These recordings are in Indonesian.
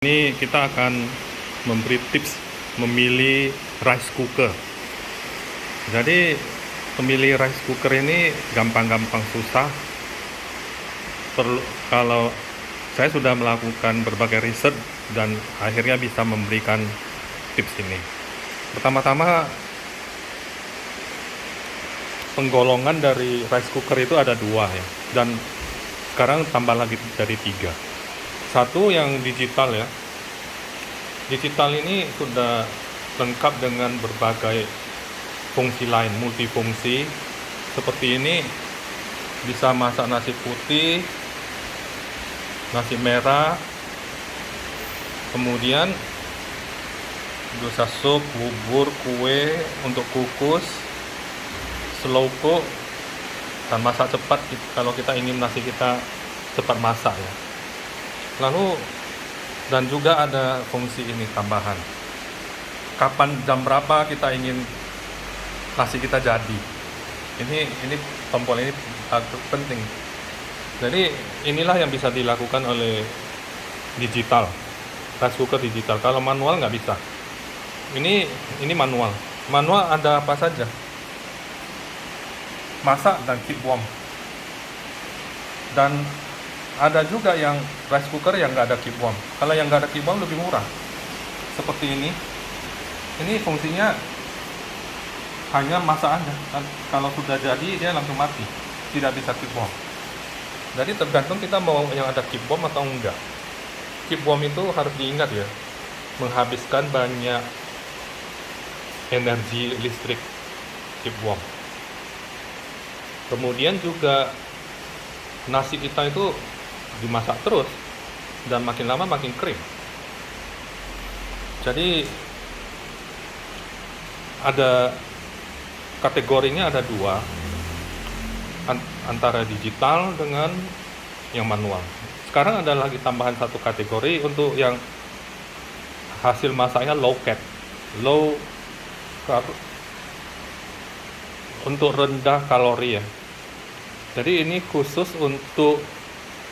Ini kita akan memberi tips memilih rice cooker. Jadi memilih rice cooker ini gampang-gampang susah. Kalau saya sudah melakukan berbagai riset dan akhirnya bisa memberikan tips ini. Pertama-tama, penggolongan dari rice cooker itu ada dua ya, dan sekarang tambah lagi dari 3. Satu yang digital ya. Digital ini sudah lengkap dengan berbagai fungsi lain, multifungsi. Seperti ini bisa masak nasi putih, nasi merah, kemudian bisa sup, bubur, kue untuk kukus, slow cook, dan masak cepat kalau kita ingin nasi kita cepat masak ya. Lalu dan juga ada fungsi ini tambahan. Kapan jam berapa kita ingin nasi kita jadi. Ini tombol ini penting. Jadi inilah yang bisa dilakukan oleh digital, rice cooker digital. Kalau manual nggak bisa. Ini manual. Manual ada apa saja? Masak dan keep warm. Dan ada juga yang rice cooker yang nggak ada keep warm. Kalau yang nggak ada keep warm lebih murah. Seperti ini. Ini fungsinya hanya masak aja. Kalau sudah jadi dia langsung mati. Tidak bisa keep warm. Jadi tergantung kita mau yang ada keep warm atau enggak. Keep warm itu harus diingat ya. Menghabiskan banyak energi listrik keep warm. Kemudian juga nasi kita itu dimasak terus dan makin lama makin kering. Jadi ada kategorinya ada dua, antara digital dengan yang manual. Sekarang ada lagi tambahan satu kategori untuk yang hasil masaknya low untuk rendah kalori ya. Jadi ini khusus untuk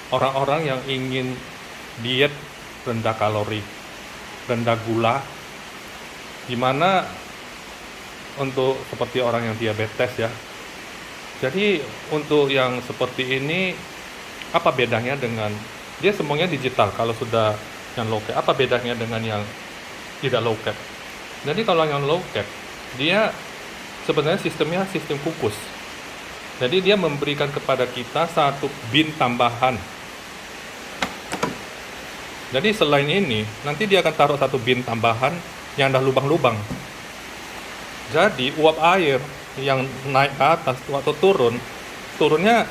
orang-orang yang ingin diet rendah kalori, rendah gula, gimana untuk seperti orang yang diabetes ya. Jadi untuk yang seperti ini, apa bedanya dengan, dia semuanya digital kalau sudah yang low carb, apa bedanya dengan yang tidak low carb? Jadi kalau yang low carb, dia sebenarnya sistemnya sistem kukus. Jadi dia memberikan kepada kita satu bin tambahan. Jadi selain ini, nanti dia akan taruh satu bin tambahan yang ada lubang-lubang. Jadi uap air yang naik ke atas waktu turunnya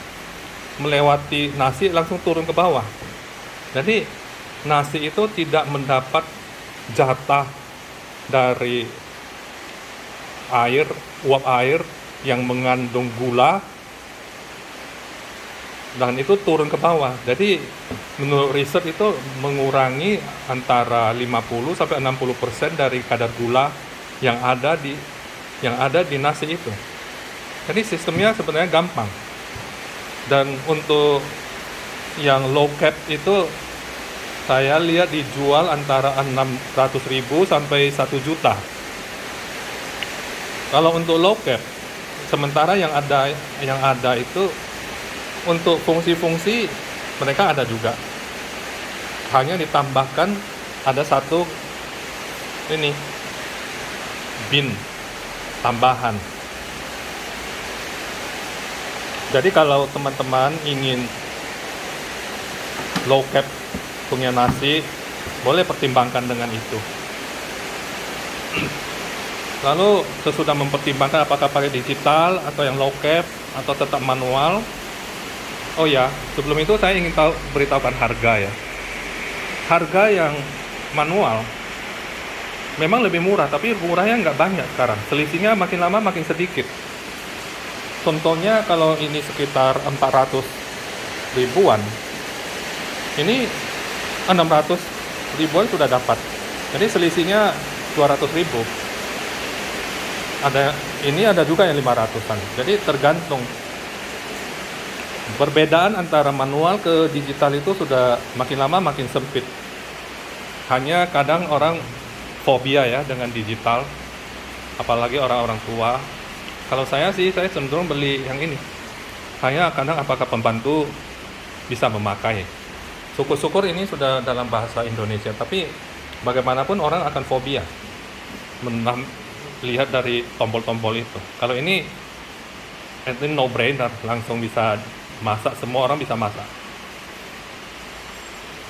melewati nasi langsung turun ke bawah. Jadi nasi itu tidak mendapat jatah dari uap air yang mengandung gula, dan itu turun ke bawah. Jadi menurut riset itu mengurangi antara 50 sampai 60% dari kadar gula yang ada di nasi itu. Jadi sistemnya sebenarnya gampang. Dan untuk yang low carb itu saya lihat dijual antara 600.000 sampai 1 juta. Kalau untuk low carb, sementara yang ada itu untuk fungsi-fungsi mereka ada juga. Hanya ditambahkan ada satu ini bin tambahan. Jadi kalau teman-teman ingin low carb punya nasi, boleh pertimbangkan dengan itu. Lalu sesudah mempertimbangkan apakah pakai digital atau yang low carb atau tetap manual. Oh ya, sebelum itu saya ingin beritahukan harga ya. Harga yang manual memang lebih murah, tapi murahnya nggak banyak sekarang. Selisihnya makin lama makin sedikit. Contohnya kalau ini sekitar 400 ribuan, ini 600 ribuan sudah dapat. Jadi selisihnya 200 ribu. Ada juga yang 500-an. Jadi tergantung. Perbedaan antara manual ke digital itu sudah makin lama makin sempit. Hanya kadang orang fobia ya dengan digital, apalagi orang-orang tua. Kalau saya sih, saya cenderung beli yang ini. Hanya kadang apakah pembantu bisa memakai. Syukur-syukur ini sudah dalam bahasa Indonesia, tapi bagaimanapun orang akan fobia lihat dari tombol-tombol itu. Kalau ini no brainer, langsung bisa masak, semua orang bisa masak.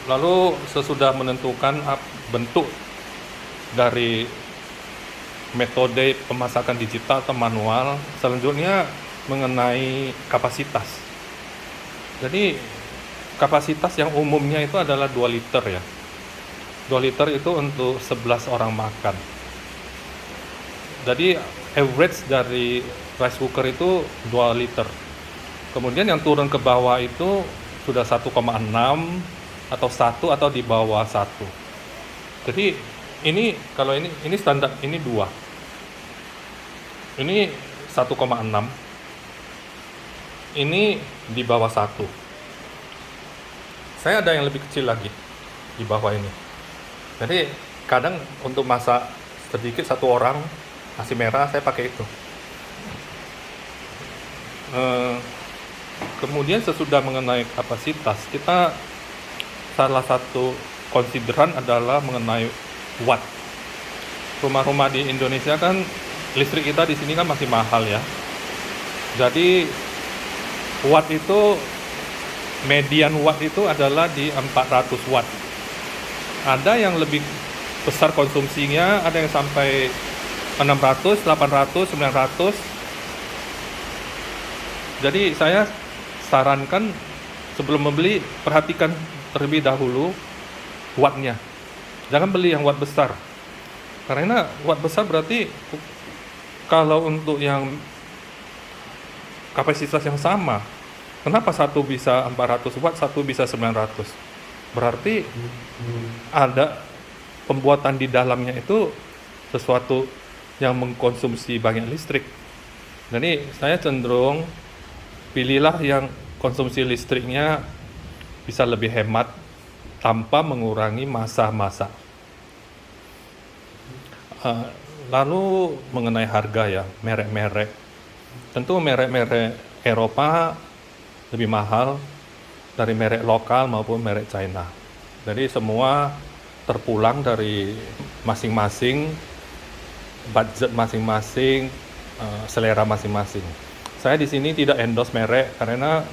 Lalu sesudah menentukan bentuk dari metode pemasakan digital atau manual, selanjutnya mengenai kapasitas. Jadi kapasitas yang umumnya itu adalah 2 liter ya. 2 liter itu untuk 11 orang makan. Jadi average dari rice cooker itu 2 liter. Kemudian yang turun ke bawah itu sudah 1,6 atau 1 atau di bawah 1. Jadi ini kalau ini standar, ini 2. Ini 1,6. Ini di bawah 1. Saya ada yang lebih kecil lagi di bawah ini. Jadi kadang untuk masak sedikit satu orang nasi merah saya pakai itu. Kemudian sesudah mengenai kapasitas, kita salah satu konsideran adalah mengenai watt. Rumah-rumah di Indonesia kan listrik kita di sini kan masih mahal ya. Jadi watt itu, median watt itu adalah di 400 watt. Ada yang lebih besar konsumsinya, ada yang sampai 600, 800, 900. Jadi saya sarankan sebelum membeli, perhatikan terlebih dahulu wattnya. Jangan beli yang watt besar. Karena watt besar berarti kalau untuk yang kapasitas yang sama, kenapa satu bisa 400 watt, satu bisa 900? Berarti ada pembuatan di dalamnya itu sesuatu yang mengkonsumsi banyak listrik. Jadi saya cenderung pilihlah yang konsumsi listriknya bisa lebih hemat tanpa mengurangi masa masak. Lalu mengenai harga ya, merek-merek. Tentu merek-merek Eropa lebih mahal dari merek lokal maupun merek China. Jadi semua terpulang dari masing-masing, budget masing-masing, selera masing-masing. Saya di sini tidak endorse merek karena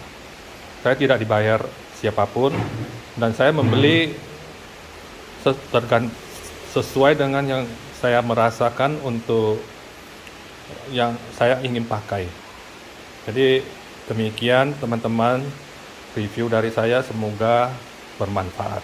saya tidak dibayar siapapun dan saya membeli sesuai dengan yang saya merasakan untuk yang saya ingin pakai. Jadi demikian teman-teman, review dari saya semoga bermanfaat.